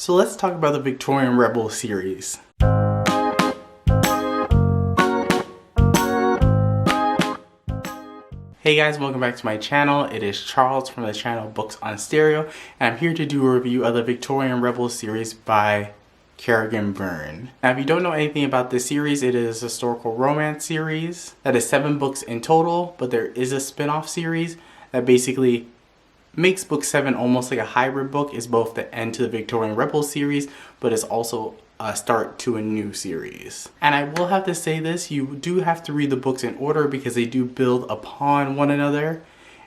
So let's talk about the Victorian Rebel series. Hey guys, welcome back to my channel. It is Charles from the channel Books on Stereo, and I'm here to do a review of the Victorian Rebel series by Kerrigan Byrne. Now, if you don't know anything about this series, it is a historical romance series that is 7 books in total, but there is a spin-off series that basically makes book 7 almost like a hybrid book. It's both the end to the Victorian Rebel series, but it's also a start to a new series. And I will have to say this, you do have to read the books in order because they do build upon one another.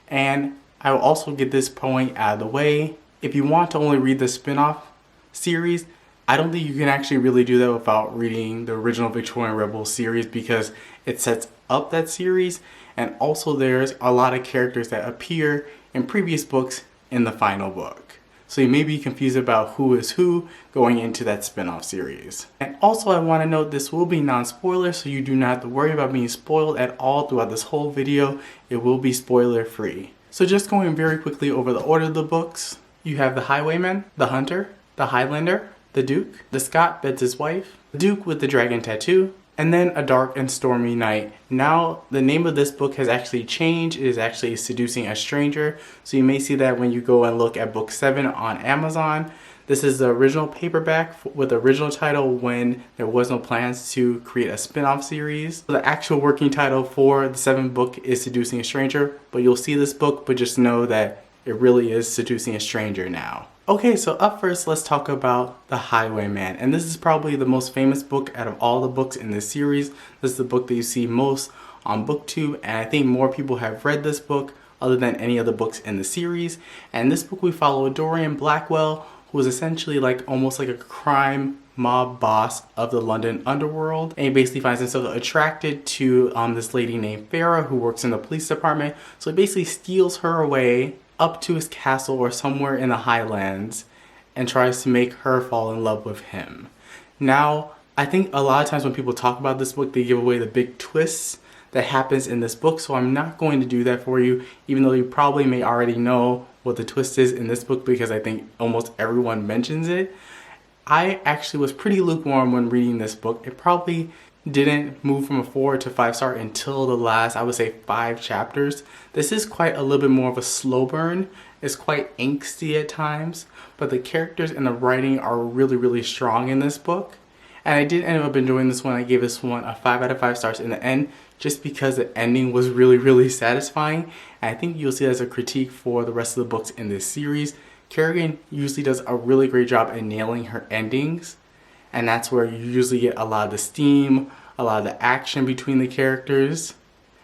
And I will also get this point out of the way. If you want to only read the spin-off series, I don't think you can actually really do that without reading the original Victorian Rebel series because it sets up that series, and also there's a lot of characters that appear in previous books in the final book. So you may be confused about who is who going into that spin-off series. And also I want to note this will be non-spoiler, so you do not have to worry about being spoiled at all throughout this whole video. It will be spoiler free. So just going very quickly over the order of the books. You have the Highwayman, the Hunter, the Highlander, the Duke, the Scot, Betz's wife, the Duke with the dragon tattoo, and then A Dark and Stormy Night. Now, the name of this book has actually changed. It is actually Seducing a Stranger. So you may see that when you go and look at book 7 on Amazon. This is the original paperback with the original title when there was no plans to create a spin-off series. The actual working title for the 7th book is Seducing a Stranger, but you'll see this book, but just know that it really is Seducing a Stranger now. Okay, so up first, let's talk about The Highwayman. And this is probably the most famous book out of all the books in this series. This is the book that you see most on BookTube, and I think more people have read this book other than any other books in the series. And this book we follow Dorian Blackwell, who is essentially like almost like a crime mob boss of the London underworld. And he basically finds himself attracted to this lady named Farah who works in the police department. So he basically steals her away up to his castle or somewhere in the Highlands and tries to make her fall in love with him. Now, I think a lot of times when people talk about this book, they give away the big twists that happens in this book, so I'm not going to do that for you, even though you probably may already know what the twist is in this book because I think almost everyone mentions it. I actually was pretty lukewarm when reading this book. It probably didn't move from a 4 to 5-star until the last, I would say, 5 chapters. This is quite a little bit more of a slow burn. It's quite angsty at times, but the characters and the writing are really strong in this book. And I did end up enjoying this one. I gave this one a 5 out of 5 stars in the end just because the ending was really satisfying. And I think you'll see that as a critique for the rest of the books in this series. Kerrigan usually does a really great job at nailing her endings. And that's where you usually get a lot of the steam, a lot of the action between the characters.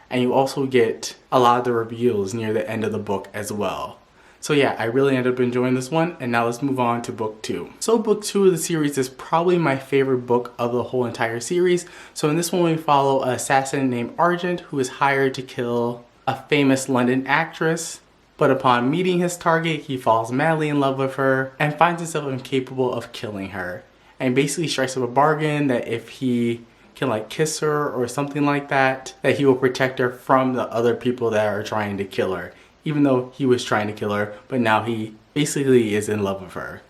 And you also get a lot of the reveals near the end of the book as well. So yeah, I really ended up enjoying this one. And now let's move on to book 2. So book 2 of the series is probably my favorite book of the whole entire series. So in this one we follow an assassin named Argent who is hired to kill a famous London actress. But upon meeting his target, he falls madly in love with her and finds himself incapable of killing her. And basically strikes up a bargain that if he can like kiss her or something like that, that he will protect her from the other people that are trying to kill her. Even though he was trying to kill her, but now he basically is in love with her.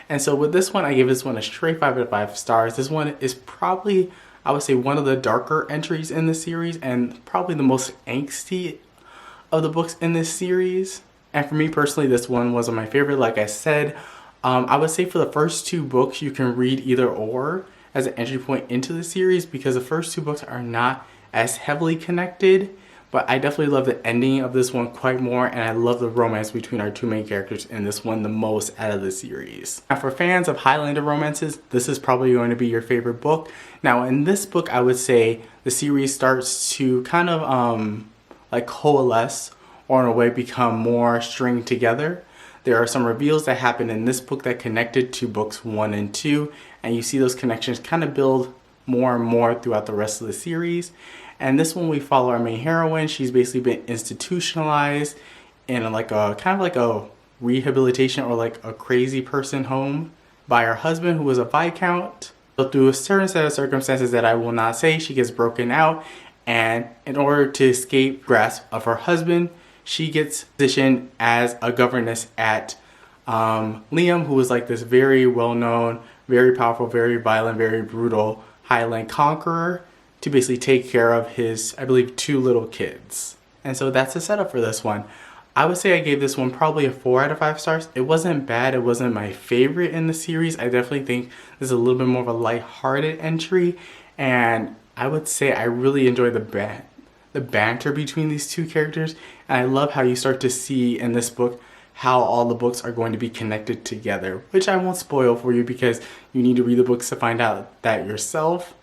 And so with this one, I give this one a straight 5 out of 5 stars. This one is probably, I would say, one of the darker entries in the series and probably the most angsty of the books in this series. And for me personally, this one was my favorite, like I said. I would say for the first 2 books, you can read either or as an entry point into the series because the first 2 books are not as heavily connected. But I definitely love the ending of this one quite more, and I love the romance between our 2 main characters in this one the most out of the series. Now for fans of Highlander romances, this is probably going to be your favorite book. Now in this book, I would say the series starts to kind of like coalesce or in a way become more stringed together. There are some reveals that happen in this book that connected to books 1 and 2, and you see those connections kind of build more and more throughout the rest of the series. And this one we follow our main heroine. She's basically been institutionalized in like a kind of like a rehabilitation or like a crazy person home by her husband who was a viscount. So through a certain set of circumstances that I will not say, she gets broken out, and in order to escape grasp of her husband, she gets positioned as a governess at Liam, who was like this very well-known, very powerful, very violent, very brutal Highland conqueror, to basically take care of his, I believe, 2 little kids. And so that's the setup for this one. I would say I gave this one probably a 4 out of 5 stars. It wasn't bad. It wasn't my favorite in the series. I definitely think this is a little bit more of a lighthearted entry. And I would say I really enjoyed the banter between these 2 characters. And I love how you start to see in this book how all the books are going to be connected together, which I won't spoil for you because you need to read the books to find out that yourself.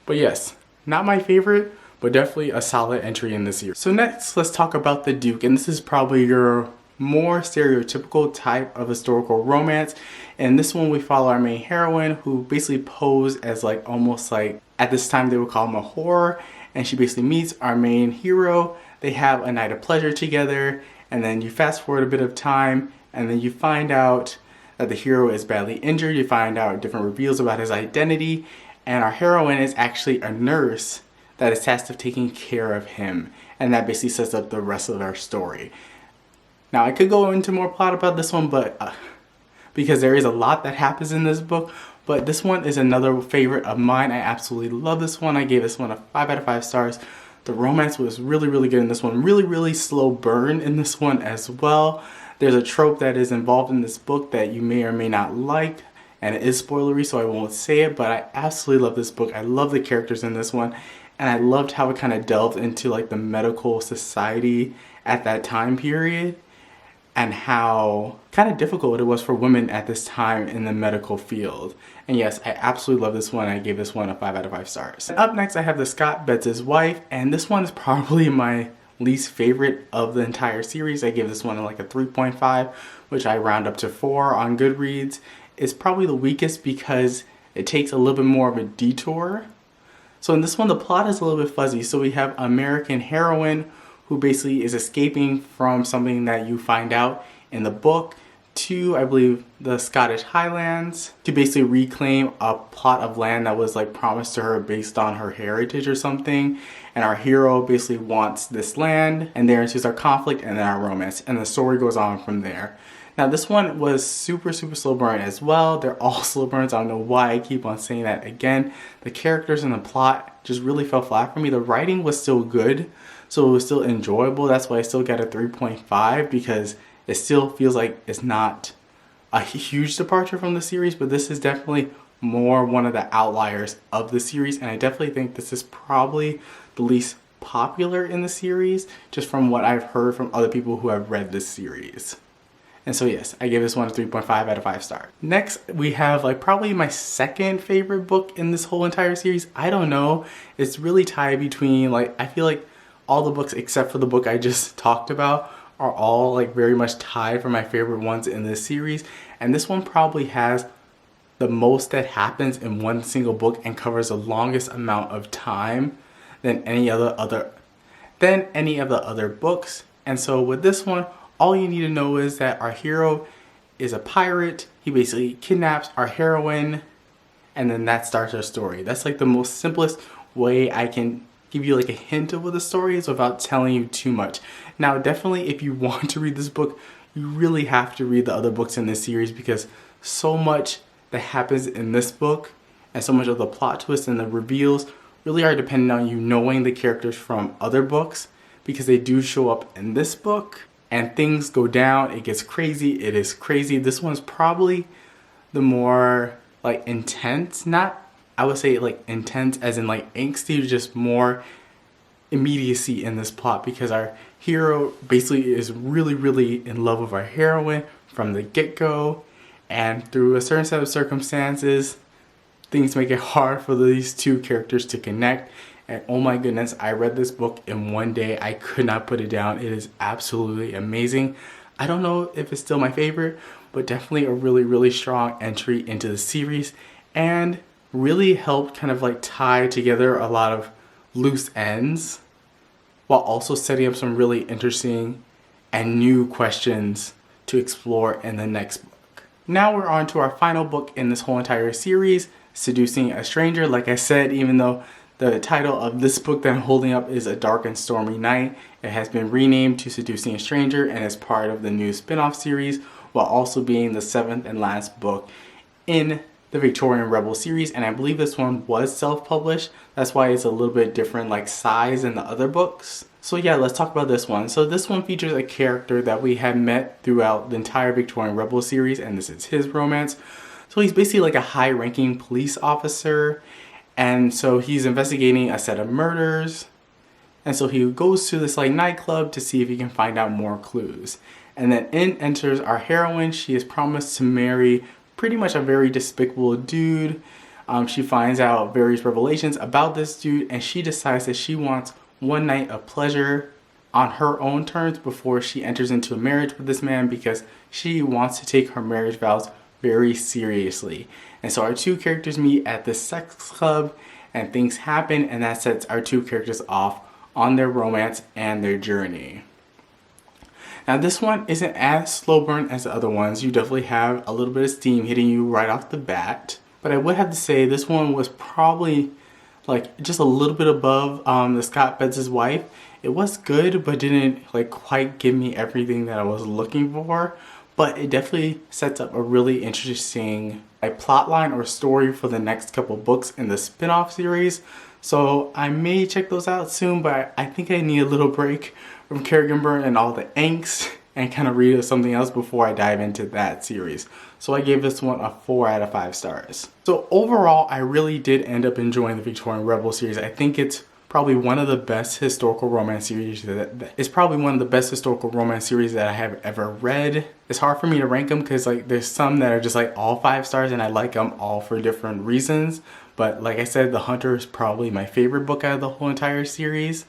But yes, not my favorite, but definitely a solid entry in this series. So next, let's talk about The Duke, and this is probably your more stereotypical type of historical romance. And this one we follow our main heroine, who basically posed as like almost like, at this time they would call him a whore, and she basically meets our main hero. They have a night of pleasure together, and then you fast forward a bit of time, and then you find out that the hero is badly injured. You find out different reveals about his identity, and our heroine is actually a nurse that is tasked with taking care of him, and that basically sets up the rest of our story. Now I could go into more plot about this one, but because there is a lot that happens in this book, but this one is another favorite of mine. I absolutely love this one. I gave this one a 5 out of 5 stars. The romance was really, really good in this one. Really, really slow burn in this one as well. There's a trope that is involved in this book that you may or may not like, and it is spoilery, so I won't say it, but I absolutely love this book. I love the characters in this one, and I loved how it kind of delved into like the medical society at that time period, and how kind of difficult it was for women at this time in the medical field. And yes, I absolutely love this one. I gave this one a 5 out of 5 stars. Up next, I have The Scott, Betz' Wife, and this one is probably my least favorite of the entire series. I give this one like a 3.5, which I round up to 4 on Goodreads. It's probably the weakest because it takes a little bit more of a detour. So in this one, the plot is a little bit fuzzy. So we have American heroine who basically is escaping from something that you find out in the book to, I believe, the Scottish Highlands to basically reclaim a plot of land that was like promised to her based on her heritage or something. And our hero basically wants this land, and there ensues our conflict and then our romance, and the story goes on from there. Now this one was super, super slow burn as well. They're all slow burns. I don't know why I keep on saying that again. The characters and the plot just really fell flat for me. The writing was still good, so it was still enjoyable. That's why I still got a 3.5, because it still feels like it's not a huge departure from the series, but this is definitely more one of the outliers of the series, and I definitely think this is probably the least popular in the series, just from what I've heard from other people who have read this series. And so yes, I give this one a 3.5 out of 5 stars. Next, we have like probably my second favorite book in this whole entire series. I don't know. It's really tied between, like, I feel like all the books except for the book I just talked about are all like very much tied for my favorite ones in this series. And this one probably has the most that happens in one single book and covers the longest amount of time than any of the other books. And so with this one, all you need to know is that our hero is a pirate. He basically kidnaps our heroine, and then that starts our story. That's like the most simplest way I can give you like a hint of what the story is without telling you too much. Now, definitely if you want to read this book, you really have to read the other books in this series, because so much that happens in this book and so much of the plot twists and the reveals really are dependent on you knowing the characters from other books, because they do show up in this book. And things go down, it gets crazy, it is crazy. This one's probably the more like intense, not, I would say like intense as in like angsty, just more immediacy in this plot, because our hero basically is really, really in love with our heroine from the get-go. And through a certain set of circumstances, things make it hard for these two characters to connect. And oh my goodness, I read this book in one day. I could not put it down. It is absolutely amazing. I don't know if it's still my favorite, but definitely a really, really strong entry into the series, and really helped kind of like tie together a lot of loose ends while also setting up some really interesting and new questions to explore in the next book. Now we're on to our final book in this whole entire series, Seducing a Stranger. Like I said, even though the title of this book that I'm holding up is A Dark and Stormy Night, it has been renamed to Seducing a Stranger and is part of the new spin-off series, while also being the 7th and last book in the Victorian Rebel series, and I believe this one was self-published. That's why it's a little bit different like size than the other books. So yeah, let's talk about this one. So this one features a character that we have met throughout the entire Victorian Rebel series, and this is his romance. So he's basically like a high-ranking police officer, and so he's investigating a set of murders, and so he goes to this like nightclub to see if he can find out more clues. And then in enters our heroine. She is promised to marry pretty much a very despicable dude. She finds out various revelations about this dude, and she decides that she wants one night of pleasure on her own terms before she enters into a marriage with this man, because she wants to take her marriage vows very seriously. And so our two characters meet at this sex club, and things happen, and that sets our two characters off on their romance and their journey. Now this one isn't as slow burn as the other ones. You definitely have a little bit of steam hitting you right off the bat. But I would have to say this one was probably like just a little bit above the Scott Betz' wife. It was good, but didn't like quite give me everything that I was looking for. But it definitely sets up a really interesting like plot line or story for the next couple books in the spin-off series. So I may check those out soon, but I think I need a little break from Kerrigan Byrne and all the angst and kind of read something else before I dive into that series. So I gave this one a 4 out of 5 stars. So overall, I really did end up enjoying the Victorian Rebel series. I think it's probably one of the best historical romance series it's probably one of the best historical romance series that I have ever read. It's hard for me to rank them because like there's some that are just like all 5 stars, and I like them all for different reasons. But like I said, The Hunter is probably my favorite book out of the whole entire series.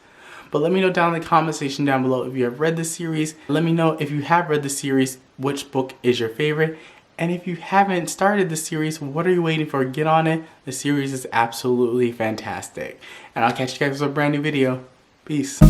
But let me know down in the comment section down below if you have read the series. Let me know if you have read the series, which book is your favorite. And if you haven't started the series, what are you waiting for? Get on it. The series is absolutely fantastic. And I'll catch you guys with a brand new video. Peace.